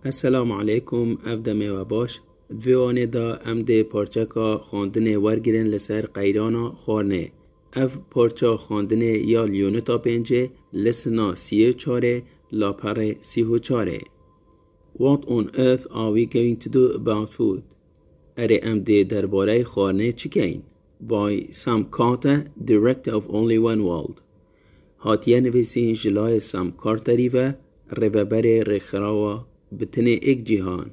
السلام علیکم اف دمه و باش ویوانه دا ام ده پارچکا خواندنێ وەرگێڕن لەسەر قەیرانا خوارنێ اف پارچا خواندنێ یا یونیتا پێنجێ لسنا 34 لاپەرێ 34. What on earth are we going to do about food? اره ام ده درباره خوارنێ چیکەین؟ By Sam Carter, director of Only One World. هاتیه نویسین جلای سام کارتری و ڕێبەرێ ڕێکخراوە بتنێ ایک جیهان.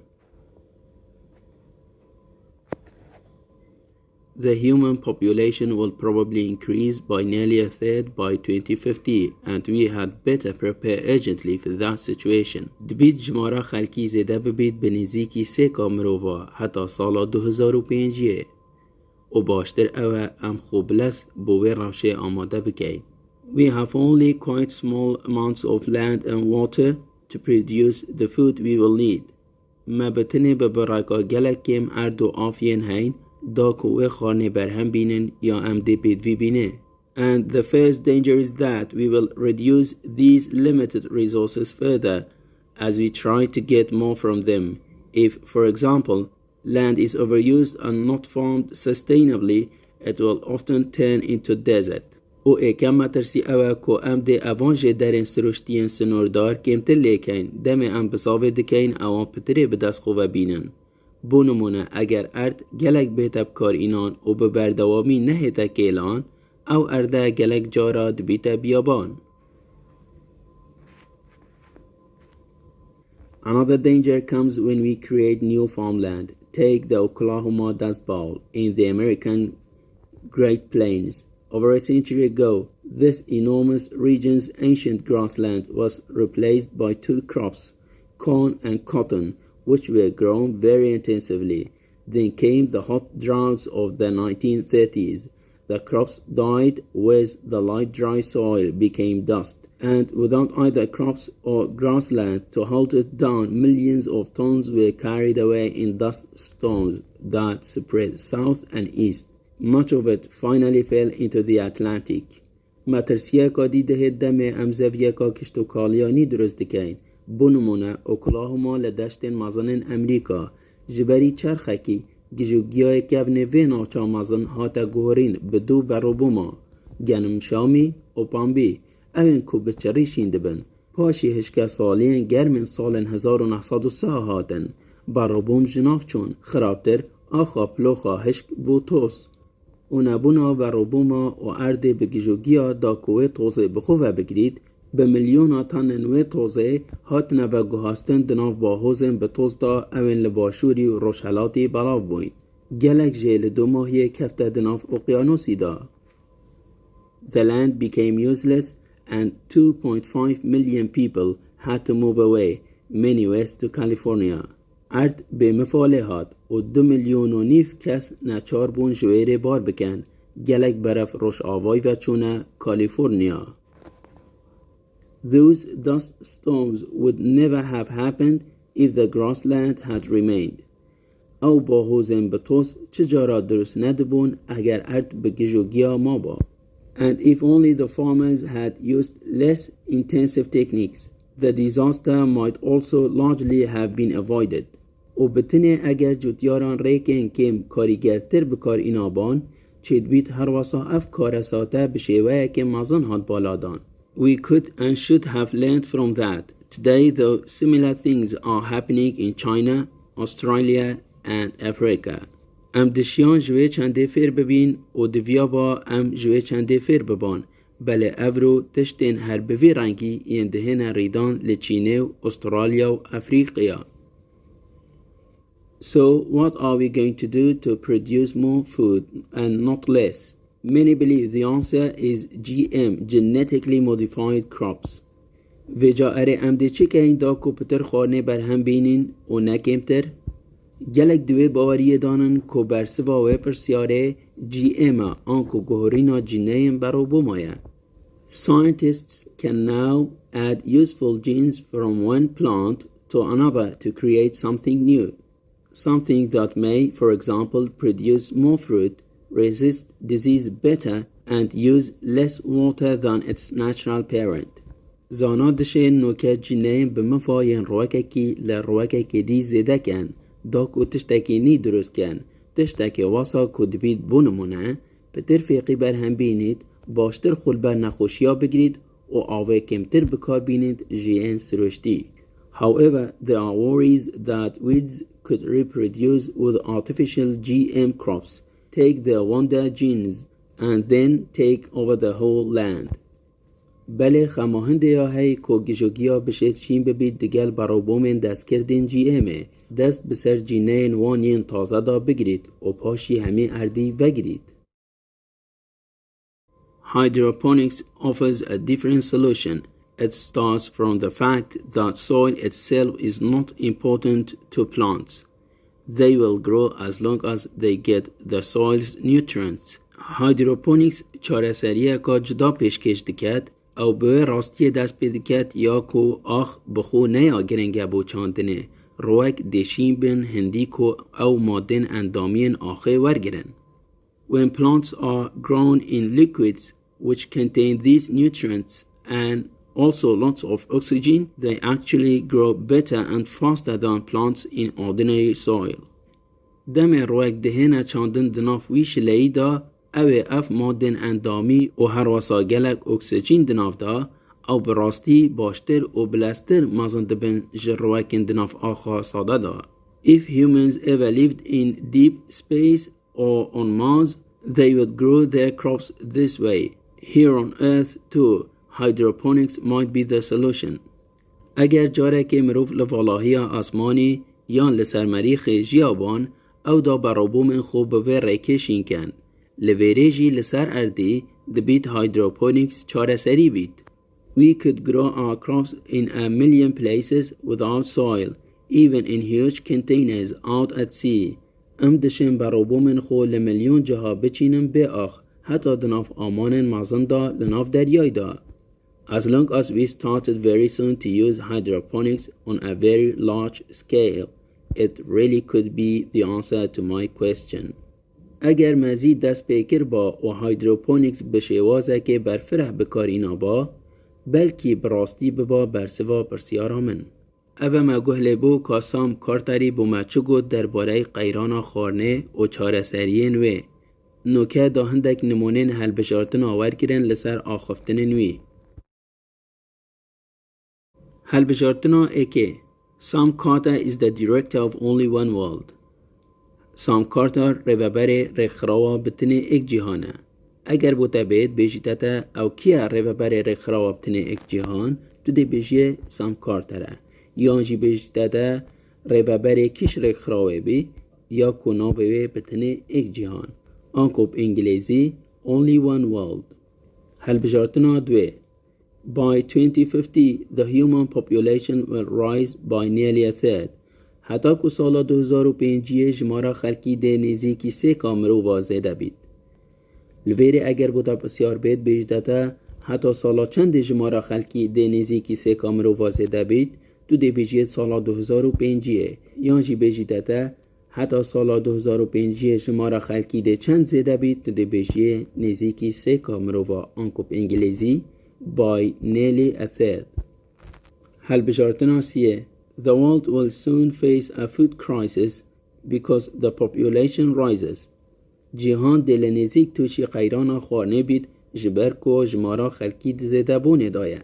The human population will probably increase by nearly a third by 2050 and we had better prepare urgently for that situation. دبید جمارا خلکی زیده ببید به نزدیکی 3 مرۆڤە حتا ساڵا 2005 و باشتر ئەوە ئەم خوب لەس بۆ وێ ڕەوشێ ئامادە بکەین. We have only quite small amounts of land and water to produce the food we will need. ما بتنێ بە بەڕاکا gelek kêm erd û afiyên heyn da ku wê xwarnê berhem bînin ya em dê pêdivî bîne. And the first danger is that we will reduce these limited resources further as we try to get more from them. If, for example, land is overused and not farmed sustainably, it will often turn into desert. او ایکم مترسی اوه که ام ده اوان جه درین سروشتین سنوردار کمتر لیکن دم ام بساوه دکین اوان پتره به دست خواه بینن. بو نمونه اگر ارد گلک بیتب کار اینان و به بردوامی نهیتا کیلان او ارده گلک جارا دبیتا بیابان. Another danger comes when we create new farmland. Take the Oklahoma Dust Bowl in the American Great Plains. Over a century ago, this enormous region's ancient grassland was replaced by 2 crops, corn and cotton, which were grown very intensively. Then came the hot droughts of the 1930s. The crops died with the light dry soil became dust, and without either crops or grassland to hold it down, millions of tons were carried away in dust storms that spread south and east. Much of it finally fell into the Atlantic. مترسیه که دیده دم امزویه که کشتو کالیانی درست دکین. بونمونه اوکلاهوما لدشتن مزنن امریکا. جبری چرخکی گجوگیای کونه و ناچا مزن هاتا گورین بدو بروبوما. گنم شامی و پامبی. اوین کو بچری شینده بن. پاشی هشکه سالین گرمین سال 1903 هاتن. بروبوم جناف چون خرابتر آخا پلوخا هشک بوتوس. و نبونا بروبوما و ارده بگیجوگیا دا کوه توزه بخوه بگرید به میلیونا تن نوه توزه هات نوه گوهاستن دناف باهوزن به توز دا اوین لباشوری و روشحلاتی بلاو بوین. گلک جیل 2 ماهی کفته دناف اقیانوسی دا. The land became useless and 2.5 million people had to move away, many west to California. ارد به مفاله هات و 2.5 میلیون کس نچار بون جویر بار بکن گلک برف روش آوای و چونه کالیفورنیا. Those dust storms would never have happened if the grassland had remained. او با حوزن بطوس چجارا درست ندبون اگر ارد به گجوگیا ما با. And if only the farmers had used less intensive techniques, the disaster might also largely have been avoided. و بتنه اگر جوتیاران ریکن کم کاریگرتر بکار اینابان چید بیت هر واسا اف کارساته بشیوه که مزن هاد بالادان. We could and should have learned from that. Today though similar things are happening in China, Australia and Africa. ام دشیان جوه چنده فیر ببین و دویا با ام جوه چنده فیر ببان. بله افرو تشتین هر بوی رنگی یندهن ریدان لچینه و استرالیا و افریقیا. So what are we going to do to produce more food and not less? Many believe the answer is GM, genetically modified crops. وجا اره امده چه که این دا کو پتر خوارنه برهم بینین و نکمتر؟ گلک دوی باوری دانن کو برسوا و پرسیاره GM آنکو گوهرینا جینیم برو بومایه. Scientists can now add useful genes from one plant to another to create something new. Something that may, for example, produce more fruit, resist disease better, and use less water than its natural parent. زانا دشه نوکه جینه بمفاین روککی لروککی دی زیده کن داکو تشتکی نی درست کن تشتکی واسا کدبید بونمونه پتر فیقی بر هم بینید باشتر خود بر نخوشیا بگیرید و آوه کمتر بکار بینید جین سرشتی. However, there are worries that weeds could reproduce with artificial GM crops, take their wonder genes, and then take over the whole land. بله خماهنده یا هی که گیجوگیا بشه چین ببید دگەل برابومن دست کردین GMه دست بسر جینین وانین تازه دا بگیرید و پاشی همه اردی وگیرید. Hydroponics offers a different solution. It starts from the fact that soil itself is not important to plants. They will grow as long as they get the soil's nutrients. Hydroponics چارەسەریە که جدا پیشکش دکد او به راستی دست پیدکت یا کو آخ بخو نیا گرنگه بو چاندنه روک دشین بین هندی کو او مادن اندامین آخه ورگرن. When plants are grown in liquids which contain these nutrients and also lots of oxygen, they actually grow better and faster than plants in ordinary soil. دم روک دهنه چاندن دناف ویش لیدا او اف مادن اندامی و هر واسا گلک اکسیژن دناف دا او براستی باشتر و بلستر مازند بن جروکن دناف آخا ساده دا. If humans ever lived in deep space or on Mars, they would grow their crops this way. Here on Earth too, hydroponics might be the solution. اگر جاره که مروف لفالاهی آسمانی یا لسرمریخ جیابان او دا برابوم خوب به ریکشین کن. لویریجی لسر اردی دبیت hydroponics چاره سری بید. We could grow our crops in 1,000,000 places without soil, even in huge containers out at sea. دشن برابومن خو لملیون جها بچینم به آخ حتی دناف آمانن مازندا لناف دریای دا. As long as we started very soon to use hydroponics on a very large scale, it really could be the answer to my question. اگر مزید دست پیکر با و هایدروپونیکس بشوازه که برفره بکارینا با بلکی براستی ببا برسوا پرسیارا من. اوه ما گهله بو کاسام کارتری بو مچو گود درباره قەیرانا خوارنێ و چاره سریین وی. نوکه دا هندک نمونین هل بشارتن آور کرن لسر آخفتن نوی. هل بشارتنا اکه Sam Carter is the director of only one world. Sam Carter رهبر رخراوا بتنه ایک جهانه. اگر بوده بید بیجیتتا او کیا رهبر رخراوا بتنه ایک جهان تو دی بیجیه سام کارتره. یا جی بیجیتتا رهبر کش رخراوا بی یا کنا بی بتنه ایک جهان. آنکو انگلیزی only one world. هل بجارتنا دوه. By 2050, the human population will rise by nearly a third. حتی که سال 2005 جمارا خلکی ده نزیکی 3 کامرو وازده بید. لویره اگر بودا بسیار بید بیجدتا حتی سالا چند جمارا خلکی ده نزیکی 3 کامرو وازده بید تو ده بیجید سال 2005 یانجی بیجدتا حتی سال 2005 جمارا خلکی ده چند زده بید تو ده بیجید نزیکی 3 کامرو و آنکوب انگلیزی by nearly a third. هل بجارتنا سیه The world will soon face a food crisis because the population rises. جهان دل نزیک توشی قەیرانا خوارنێ بید جبر کو جمارا خلکی دزده بونه دایه.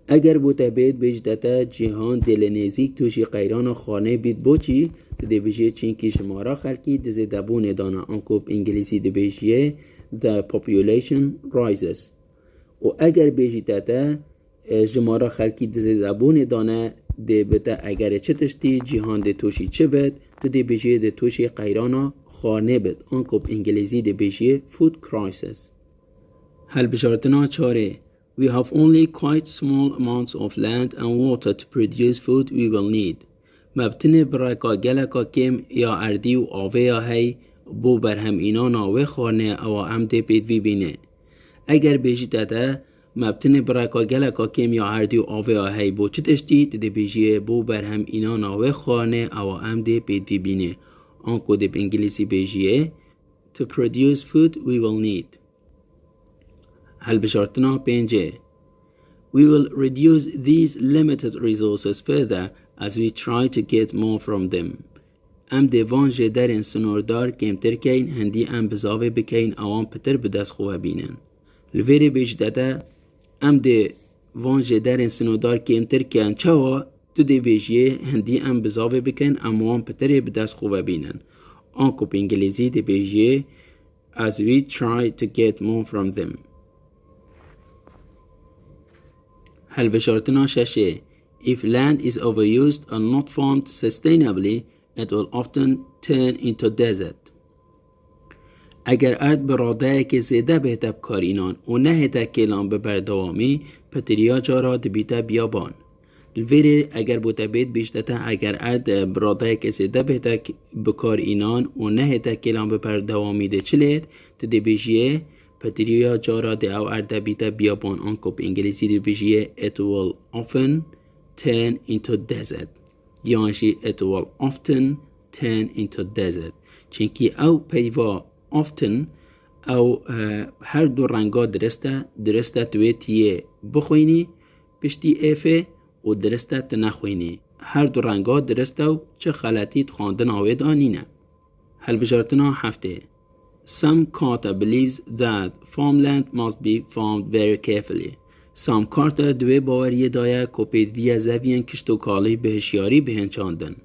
اگر بوده بید بجدتا جهان دل نزیک توشی قەیرانا خوارنێ بید بوچی تو دی بجیه چینکی جمارا خلکی دزده بونه دانه آنکوب انگلیزی دی بجیه The population rises. و اگر بجیتتا جمارا خلکی دزدابون دانه ده بتا اگر چه تشتی جهان ده توشی چه بد تو ده بجیه ده توشی قەیرانا خوارنێ بد آنکوب انگلیزی ده بجیه food crisis. هل بجارتنا چاره We have only quite small amounts of land and water to produce food we will need. مبتنه برایکا گلکا کم یا اردی و آوه یا هی بو برهم اینا ناوه خوارنێ او امده بید وی بینه. اگر بیجیتتا مبتنه برایکا گلکا کم یا اردی و آوه آهی بو چه تشتی ده بیجیه بو برهم اینا ناوه خوانه او امده بیدوی بینه آنکو ده بانگلیسی بیجیه To produce food we will need. هل بشارتنا پێنجێ We will reduce these limited resources further as we try to get more from them. ام دیوان جدرین سنوردار کمتر کین هندی ام بزاوی بکین اوان پتر بدست خواه بینن. لویری بیش داده ام دیوان جدرین سنوردار کمتر کین چوا تو دی بیشیه هندی ام بزاوی بکین اوان پتر بدست خواه بینن. آنکو په انگلیزی دی بیشیه as we try to get more from them. حل بشارتنا ششه If land is overused or not farmed sustainably, it will often turn into desert. اگر ارد براده که زیده بهتب کارینان و نه هتا کلان به بردوامی پتریا جارا دبیتا بیابان. الویره اگر بوده بید بیشتتا اگر ارد براده که زیده بهتب بکارینان و نه هتا کلان به بردوامی ده چلید ده بیشیه پتریا جارا ده او ارد بیتا بیابان آنکو به انگلیسی ده بیشیه it will often turn into desert. یعنی it will often turn into desert. چونکی او پیوا often او هر دو رنگا درسته توی تیه بخوینی پشتی ایفه و درسته تنخوینی. هر دو رنگا درسته و چه خلطیت خواندن آوید آنینه. حل بجارتنا هفته Some Carter believes that farmland must be farmed very carefully. Some Carter دوی باوریه دایه کپید ویا زوین کشتو کالی به هشیاری بهنچاندن.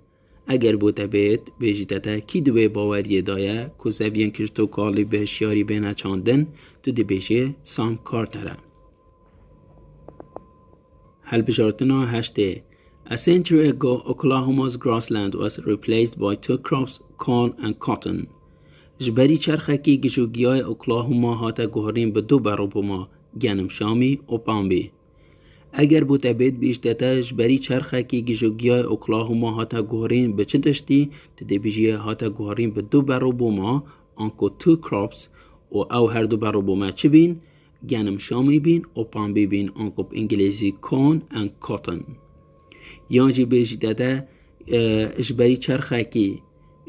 اگر بوده بید بیجیدتا کی دوی باوریه دایه که زوین کشتو کالی به هشیاری بهنچاندن تو دی بیشه سام کارتره. حل بشارتنا هشته A century ago, Oklahoma's grassland was replaced by two crops, corn and cotton. جبری چرخکی گشوگیای اوکلاهوما هاتا گوهرین به دو بروبوما گنم شامی و پامبی. اگر بوده بید بیشتتا جبری چرخکی گشوگیای اوکلاهوما هاتا گوهرین به چه دشتی تده بیجیه هاتا گوهرین به دو بروبوما آنکو تو کراپس و او هر دو بروبوما چه بین؟ گنم شامی بین و پامبی بین آنکو به انگلیزی corn and cotton. یانجی بیشتتا جبری چرخکی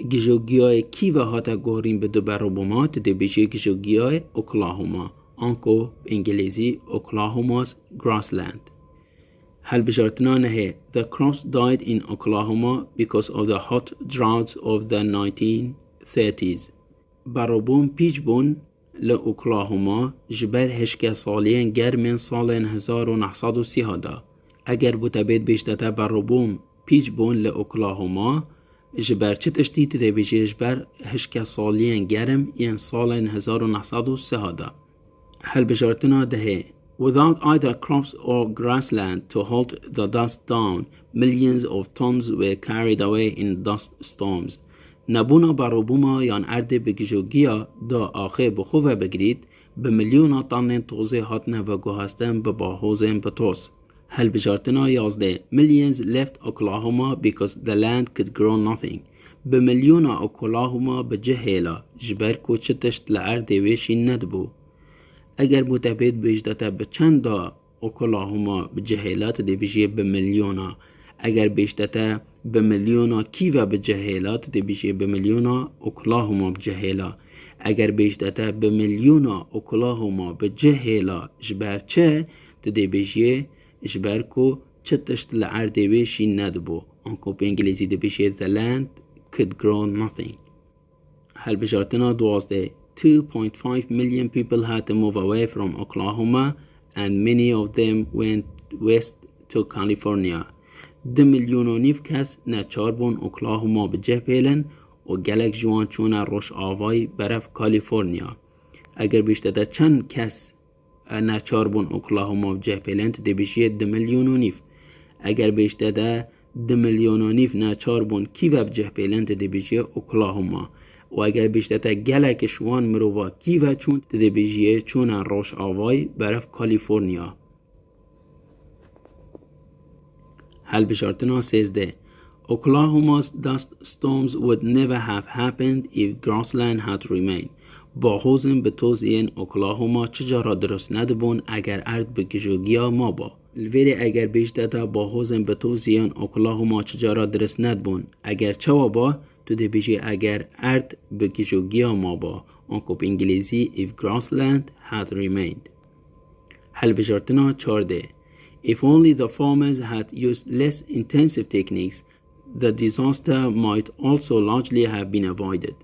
گیجوگیای کی و هاتا گوهرین به دو بروبوما تده بیجیه گیجوگیای اوکلاهوما آنکو انگلیزی اوکلاهوما's grassland. حل بجارتنا نهه The crops died in Oklahoma because of the hot droughts of the 1930s. بروبوم پیچ بون لأوکلاهوما جبر هشکه سالین گرمین سالین 1930 دا. اگر بوده بید بیشتتا بروبوم پیچ بون لأوکلاهوما جبر چه تشتی تده بیجی جبر هشکه سالین گرم این سالین 1930 دا. حل بجارتنا دهه Without either crops or grassland to hold the dust down, millions of tons were carried away in dust storms. نبونا بروبوما یان ارده بگیجوگیا دا آخه بخوه بگرید به میلیون تن توزه هاتنه و گوهستن به باهوزن بطوس. حل بجارتنا 11 Millions left Oklahoma because the land could grow nothing. به میلیون اوکلاهوما به جهیلا جبر کو چتشت لعرده ویشی ندبو. اگر بوده بید بیشتر به چند دا اوکلاهوما به جهیلات دی بیشیه به میلیونا. اگر بیشتر به میلیونا کیوا به جهیلات دی بیشیه به میلیونا اوکلاهوما به جهیلا. اگر بیشتر به میلیونا اوکلاهوما به جهیلا جبر چه دی بیشیه جبر کو چتشت لعرده ویشی ندبو. آنکو به انگلیزی دی بیشیه the land could grow nothing. حل بجارتنا 12 2.5 million people had to move away from Oklahoma and many of them went west to California. 2 میلیون و نیف کس نچار بون اوکلاهوما به جه پیلن و گلک جوان چونه روش آوای برف کالیفورنیا. اگر بیشتر چند کس نچار بون اوکلاهوما به جه پیلن ده بیشیه 2 میلیون و نیف. اگر بیشتر 2 میلیون و نیف نچار بون کی و به جه پیلن ده بیشیه اوکلاهوما. و اگر بیشتر گلک شوان مرووا کی و چون ده بیشیه چونه روش آوای برف کالیفورنیا. حل بشارتنا 13 Oklahoma's dust storms would never have happened if grassland had remained. با حوزن به توزین اوکلاهوما چجارا درست ندبون اگر ارد به گیجوگیا ما با. الویری اگر بیشتر با حوزن به توزین اوکلاهوما چجارا درست ندبون اگر چوا با تو ده بیجی اگر ارد به گیجوگیا ما با. آنکو به انگلیزی if grassland had remained. حل بشارتنا 14 If only the farmers had used less intensive techniques, the disaster might also largely have been avoided.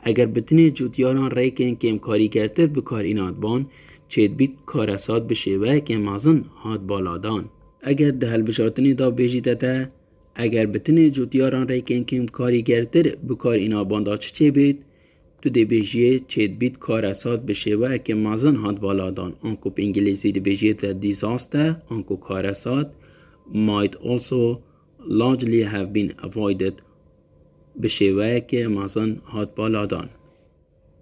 اگر بتنه جوتیاران ریکن که کاریگرتر بکار ایناد بان چید بیت کارسات بشه و که مازن هاد بالادان. اگر دهل بشارتنی دا بیجیده ده اگر بتنه جوتیاران ریکن که کاریگرتر بکار ایناد بان دا چه بید تو دی بیجیه چید بیت کارسات بشه و که مازن هاد بالادان. آنکو په انگلیزی دی بیجیه the disaster آنکو کارسات might also largely have been avoided به شیوه که مازن هات بالادان.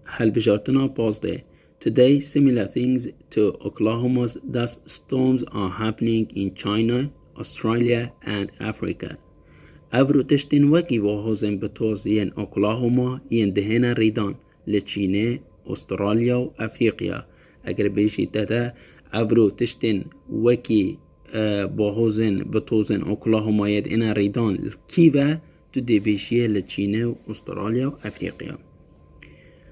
حل بجارتنا 15. Today similar things to Oklahoma's dust storms are happening in China, Australia and Africa. ابرو تشتین وکی واحوزن بطوز ین اوکلاهوما ین دهن ریدان لچینه، استرالیا و افریقیا. اگر بیشی تده ابرو تشتین وکی واحوزن بطوزن اوکلاهوما ید این ریدان کیوه تو دی بیشیه لچینه و استرالیا و افریقیا.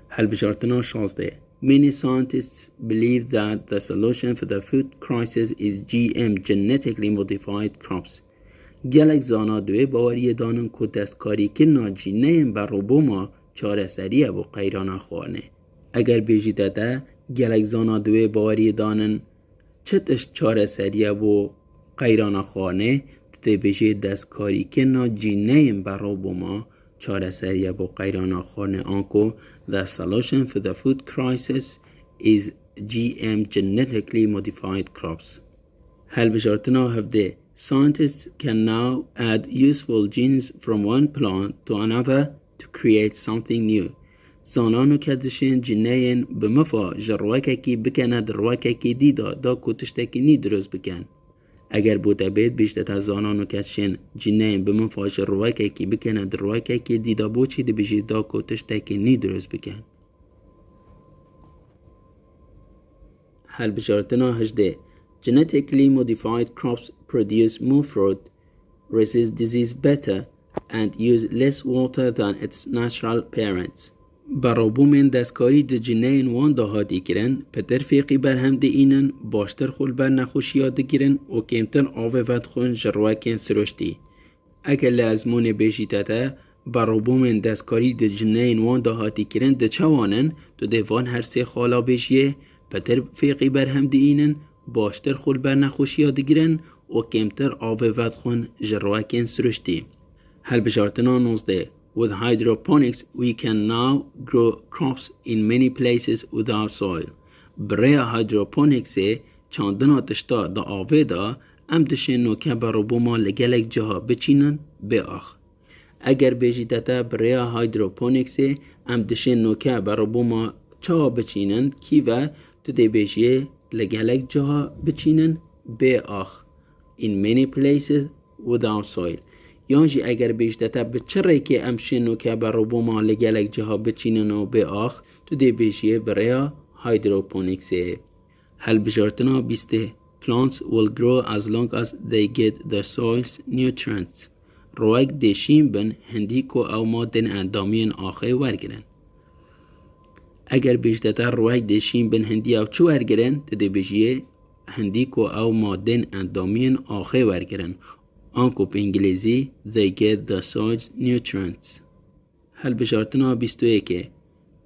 حل بشارتنا 16. Many scientists believe that the solution for the food crisis is GM genetically modified crops. گلک زانا دوی باوری دانن که دستکاری که ناجینه بر روبوما چاره سریع با قەیرانا خوارنێ. اگر بیجی داده گلک زانا دوی باوری دانن چتش چاره سریع با قەیرانا خوارنێ دوی بیجی دستکاری که ناجینه بر روبوما چاره سریع با قەیرانا خوارنێ آنکو the solution for the food crisis is GM genetically modified crops. حل بجارتنا 17. Scientists can now add useful genes from one plant to another to create something new. زانانو کدشین جنین بمفا جروککی بکنه دروککی دیدا دا کتشتکی نی درست بکن. اگر بوده بید بیشتر زانانو کدشین جنین بمفا جروککی بکنه دروککی دیدا بوچی دی بیشی دا کتشتکی نی درست بکن. حل بشارتنا 18. Genetically modified crops produce more fruit, resist disease better, and use less water than its natural parents. برابومن دستکاری د جنین وان دهاتی کرن پتر فیقی بر هم ده اینن باشتر خول بر نخوشیات گیرن و کمتر آوه ود خون جروکن سرشتی. اگر لازمون بیشیتته برابومن دستکاری د جنین وان دهاتی کرن ده چوانن دو دوان هر سه خالا بیشیه پتر فیقی بر هم ده اینن باشتر خول بر نخوشیات گیرن و کمتر آوه ود خون جروکن سرشتی. حل بشارتنا 19. With hydroponics, we can now grow crops in many places without soil. برای hydroponics چاندنا تشتا دا آوه دا ام دشن نوکه برابوما لگلک جها بچینن به آخ. اگر بیجیدتا برای hydroponics ام دشن نوکه برابوما چا بچینن کیوه تو دی بیجیه لگلک جها بچینن به آخ. In many places without soil. یانجی اگر بیشتر به چرا که امشنو که برابوما لگلک جها بچینن و به آخ تو دی بیشیه برای هایدروپونیکس. حل بجارتنا 20. Plants will grow as long as they get the soil's nutrients. روک دیشیم بن هندی کو او مادن اندامین آخه ورگرن. اگر بیشتر روک دیشیم بن هندی او چو ورگرن تو دی بیشیه هندی کو او مادن اندامین آخه ورگرن. آنکو په انگلیزی they get the soil's nutrients. حل بشارتنا 21.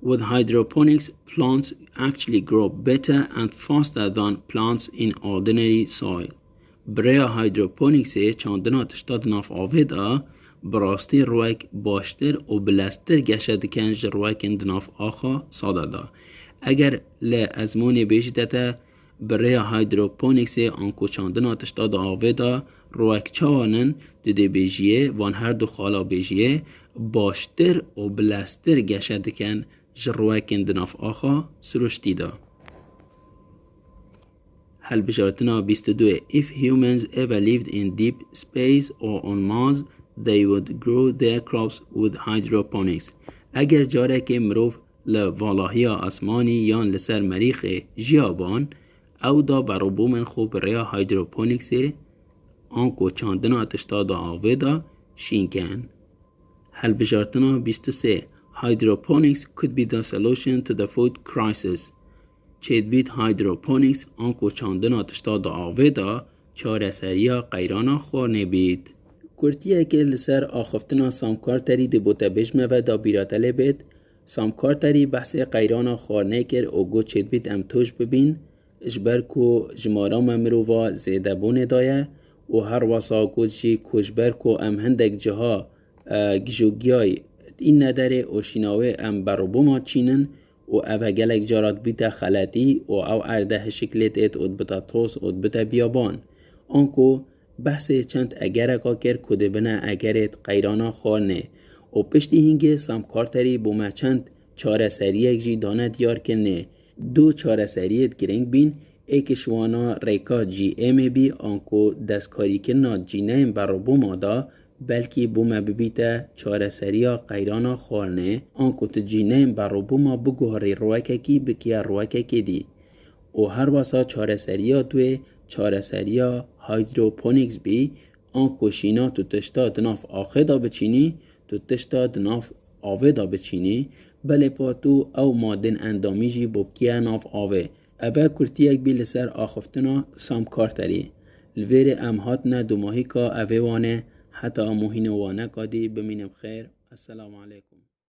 With hydroponics, plants actually grow better and faster than plants in ordinary soil. برای hydroponics چاندنا تشتاد ناف آوه دا براستی روک باشتر و بلستر گشد کن جروک اندناف آخا ساده دا. اگر لازمون بیشتر برای هایدروپونیکس آنکو چاندنا تشتاد آوه دا روک چوانن دیده بیجیه وان هر دو خالا بیجیه باشتر و بلستر گشد کن جروک اندناف آخا سرشتی دا. حل بشارتنا 22. If humans ever lived in deep space or on Mars, they would grow their crops with hydroponics. اگر جاره که مروف لوالاهی آسمانی یان لسر مریخ جیابان او دا برابومن خوب ریا هایدروپونیکس آنکو چاندنا تشتا دا آوه دا شینکن. حل بجارتنا 23. Hydroponics could be the solution to the food crisis. چید بیت hydroponics آنکو چاندنا تشتا دا آوه دا چارەسەریە قەیرانا خوارنێ بیت. کورتیەکێ لەسەر ئاخفتنا سامکارتەری دەبۆتە بژمەوە دا بیراتەلێ بێت. سامکارتەری بەحسێ قەیرانا خوارنێ کرد و گوت بیت ئەم تۆش ببین ژبەر کو ژمارەمە مرۆڤا زێدەبوونێ دایە و هەروەسا گوت ژی کوژبەر کو ئەم هەندێک جەها گژوگیای این نداره و شیناوه ام بروبوما چینن و اوه گلک جارات بیتا خلاتی و او ارده شکلت ات اد بتا توس اد بتا بیابان. آنکو بحث چند اگرکا کر کده بنا اگرت قیرانا خوارنێ و پشتی هنگه سامکارتری بومه چند چاره سریک جی دانه دیار کنه. دو چاره سریت گرنگ بین ایکشوانا ریکا جی ام بی آنکو دستکاری کنه جی نیم بروبوما دا بلکی بومه ببیته چاره سریا قیرانا خوارنێ آنکو تجینیم بروبوما بگوهری روکه کی بکیه روکه کی دی و هر واسا چاره سریا دوی چاره سریا هایدروپونیکس بی آنکو شینا تو تشتا دناف آخه دا بچینی تو تشتا دناف آوه دا بچینی بله پاتو او مادن اندامی جی بکیه ناف آوه اوه کرتیک بی لسر آخفتنا سامکارتری الویر امهات نه دو ماهی که اوه وانه حتی موهین وانه کادی بمینم خیر. السلام علیکم.